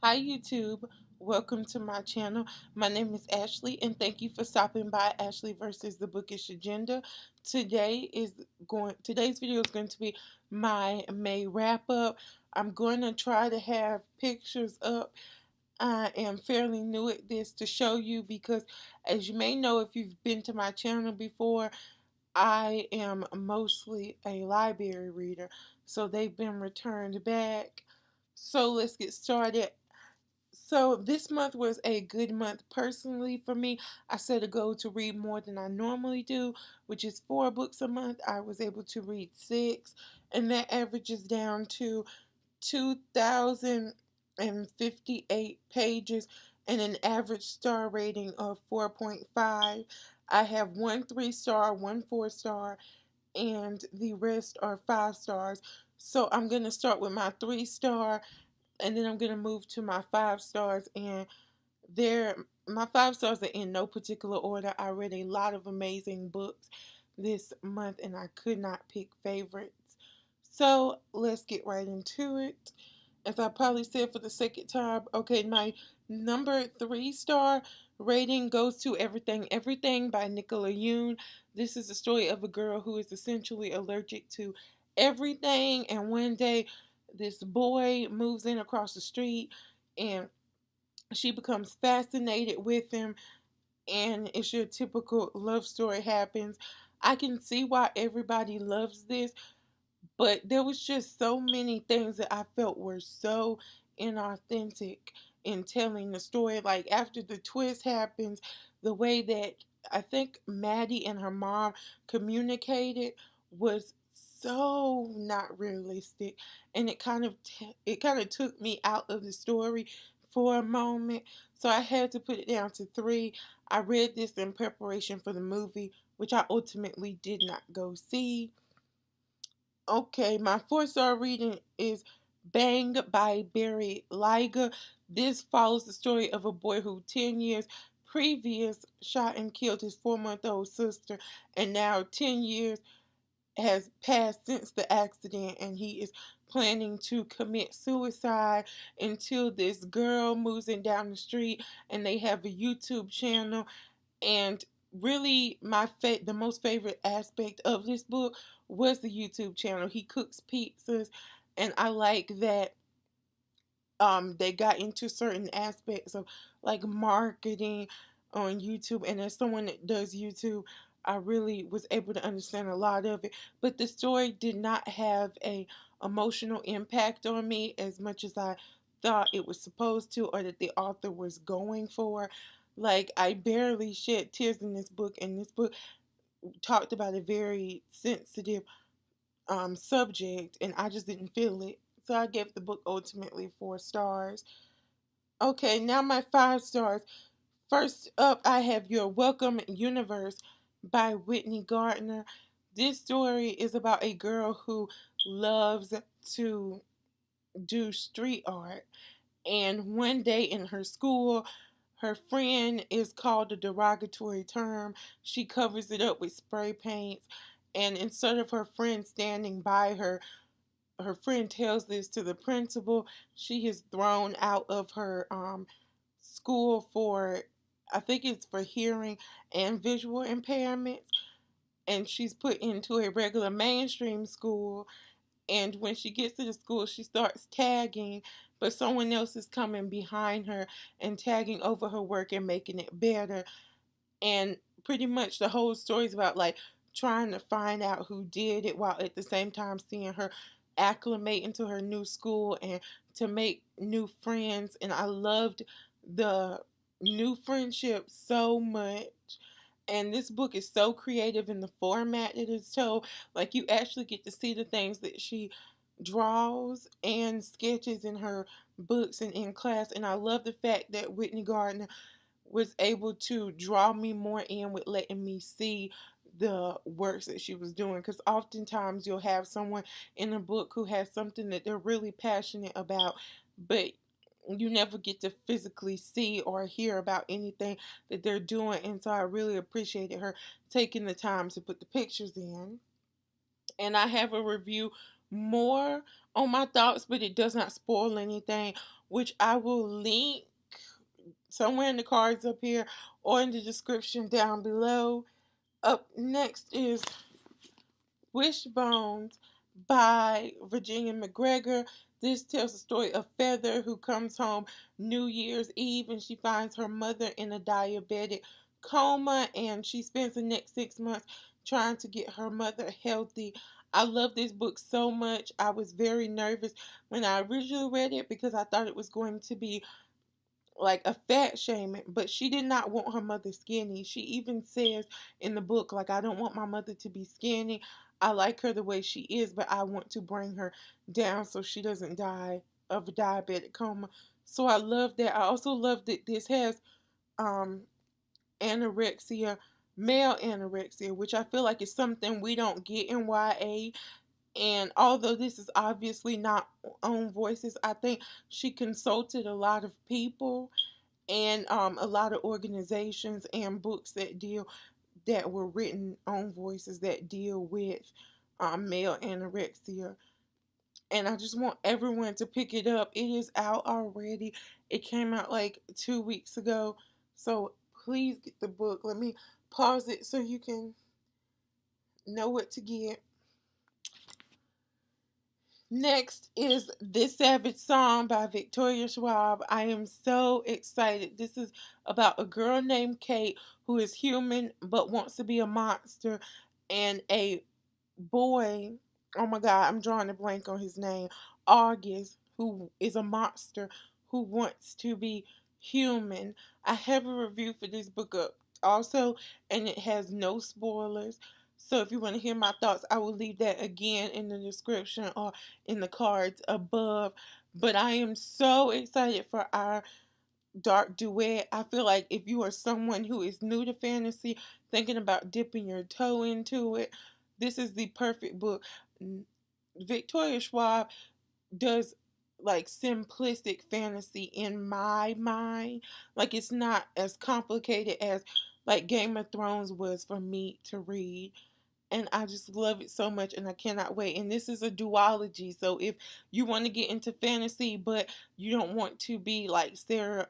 Hi YouTube, welcome to my channel. My name is Ashley and thank you for stopping by Ashley versus the Bookish Agenda. Today's video is going to be my May wrap up. I'm going to try to have pictures up. I am fairly new at this to show you because as you may know if you've been to my channel before, I am mostly a library reader. So they've been returned back. So let's get started. So this month was a good month personally for me. I set a goal to read more than I normally do, which is 4 books a month. I was able to read 6, and that averages down to 2,058 pages and an average star rating of 4.5. I have one 3-star, one 4-star, and the rest are 5 stars. So I'm going to start with my 3-star and then I'm gonna move to my 5 stars, and there my 5 stars are in no particular order. I read a lot of amazing books this month and I could not pick favorites. So let's get right into it. As I probably said for the second time, okay, my number 3-star rating goes to Everything by Nicola Yoon. This is the story of a girl who is essentially allergic to everything, and one day this boy moves in across the street and she becomes fascinated with him, and it's your typical love story happens. I can see why everybody loves this, but there was just so many things that I felt were so inauthentic in telling the story. Like after the twist happens, the way that I think Maddie and her mom communicated was so not realistic, and it kind of took me out of the story for a moment. So I had to put it down to 3. I read this in preparation for the movie, which I ultimately did not go see. Okay, my 4-star reading is Bang by Barry Liger. This follows the story of a boy who 10 years previous shot and killed his 4-month-old sister, and now 10 years has passed since the accident, and he is planning to commit suicide until this girl moves in down the street and they have a YouTube channel. And really the most favorite aspect of this book was the YouTube channel. He cooks pizzas, and I like that they got into certain aspects of like marketing on YouTube, and as someone that does YouTube, I really was able to understand a lot of it. But the story did not have a emotional impact on me as much as I thought it was supposed to, or that the author was going for. Like I barely shed tears in this book, and this book talked about a very sensitive subject, and I just didn't feel it. So I gave the book ultimately 4 stars. Okay, now my 5 stars. First up, I have Your Welcome Universe by Whitney Gardner. This story is about a girl who loves to do street art. And one day in her school, her friend is called a derogatory term. She covers it up with spray paints. And instead of her friend standing by her, her friend tells this to the principal. She is thrown out of her school for, I think it's for hearing and visual impairments, and she's put into a regular mainstream school. And when she gets to the school, she starts tagging, but someone else is coming behind her and tagging over her work and making it better. And pretty much the whole story is about like trying to find out who did it, while at the same time seeing her acclimate into her new school and to make new friends. And I loved the new friendship so much. And this book is so creative in the format it is told. Like you actually get to see the things that she draws and sketches in her books and in class. And I love the fact that Whitney Gardner was able to draw me more in with letting me see the works that she was doing, because oftentimes you'll have someone in a book who has something that they're really passionate about, but you never get to physically see or hear about anything that they're doing. And so I really appreciated her taking the time to put the pictures in. And I have a review more on my thoughts, but it does not spoil anything, which I will link somewhere in the cards up here or in the description down below. Up next is Wishbones by Virginia McGregor. This tells the story of Feather, who comes home New Year's Eve and she finds her mother in a diabetic coma, and she spends the next 6 months trying to get her mother healthy. I love this book so much. I was very nervous when I originally read it because I thought it was going to be like a fat shaming, but she did not want her mother skinny. She even says in the book, like, I don't want my mother to be skinny. I like her the way she is, but I want to bring her down so she doesn't die of a diabetic coma. So I love that. I also love that this has um anorexia, male anorexia, which I feel like is something we don't get in YA. And although this is obviously not own voices, I think she consulted a lot of people and a lot of organizations and books that were written on voices that deal with male anorexia. And I just want everyone to pick it up. It is out already. It came out like 2 weeks ago. So please get the book. Let me pause it so you can know what to get. Next is This Savage Song by Victoria Schwab. I am so excited. This is about a girl named Kate who is human but wants to be a monster, and a boy, oh my God, I'm drawing a blank on his name, August, who is a monster who wants to be human. I have a review for this book up also, and it has no spoilers. So if you want to hear my thoughts, I will leave that again in the description or in the cards above. But I am so excited for our dark duet. I feel like if you are someone who is new to fantasy, thinking about dipping your toe into it, this is the perfect book. Victoria Schwab does like simplistic fantasy in my mind. Like it's not as complicated as like Game of Thrones was for me to read, and I just love it so much and I cannot wait. And this is a duology, so if you want to get into fantasy but you don't want to be like Sarah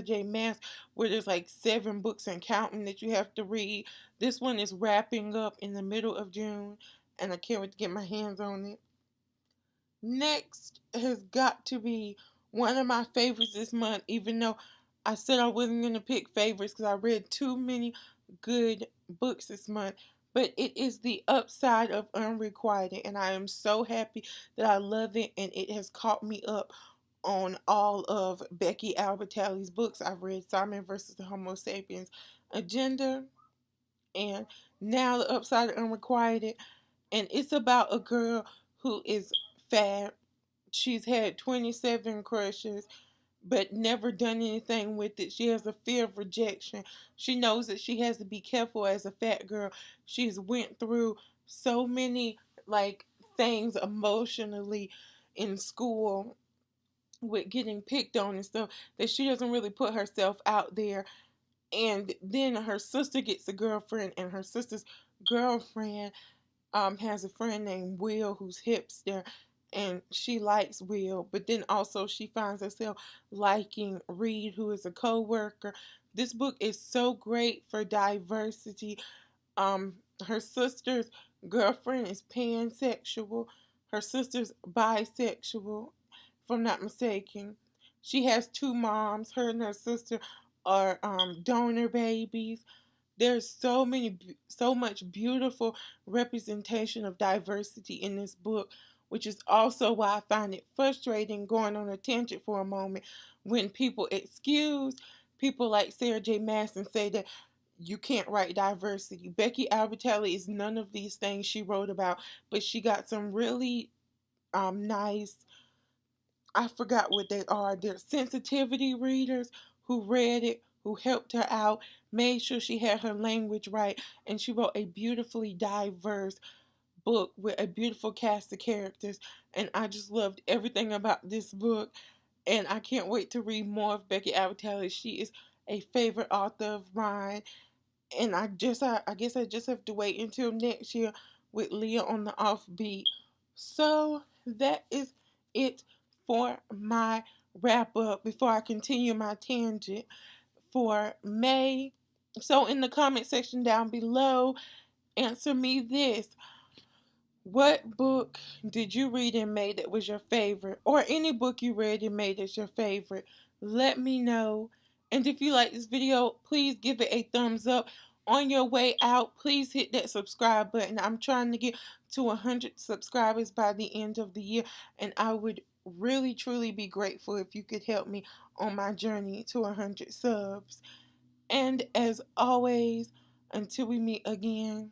J Maas, where there's like 7 books and counting that you have to read, this one is wrapping up in the middle of June and I can't wait to get my hands on it. Next has got to be one of my favorites this month, even though I said I wasn't going to pick favorites because I read too many good books this month. But it is The Upside of Unrequited, and I am so happy that I love it, and it has caught me up on all of Becky Albertalli's books. I've read Simon versus the Homo sapiens Agenda, and now The Upside of Unrequited, and it's about a girl who is fat. She's had 27 crushes, but never done anything with it. She has a fear of rejection. She knows that she has to be careful as a fat girl. She's went through so many like things emotionally in school with getting picked on and stuff that she doesn't really put herself out there. And then her sister gets a girlfriend, and her sister's girlfriend has a friend named Will who's hipster, and she likes Will, but then also she finds herself liking Reed, who is a co-worker. This book is so great for diversity. Um, Her sister's girlfriend is pansexual. Her sister's bisexual, if I'm not mistaken. She has 2 moms. Her and her sister are donor babies. There's so much beautiful representation of diversity in this book, which is also why I find it frustrating, going on a tangent for a moment, when people excuse people like Sarah J Maas and say that you can't write diversity. Becky Albertalli is none of these things she wrote about, but she got some really nice, I forgot what they are. They're sensitivity readers who read it, who helped her out, made sure she had her language right, and she wrote a beautifully diverse book with a beautiful cast of characters. And I just loved everything about this book, and I can't wait to read more of Becky Albertalli. She is a favorite author of mine, and I guess I just have to wait until next year with Leah on the Offbeat. So that is it for my wrap up before I continue my tangent for May. So, in the comment section down below, answer me this. What book did you read in May that was your favorite? Or any book you read in May that's your favorite? Let me know. And if you like this video, please give it a thumbs up. On your way out, please hit that subscribe button. I'm trying to get to 100 subscribers by the end of the year. And I would really, truly be grateful if you could help me on my journey to 100 subs. And as always, until we meet again,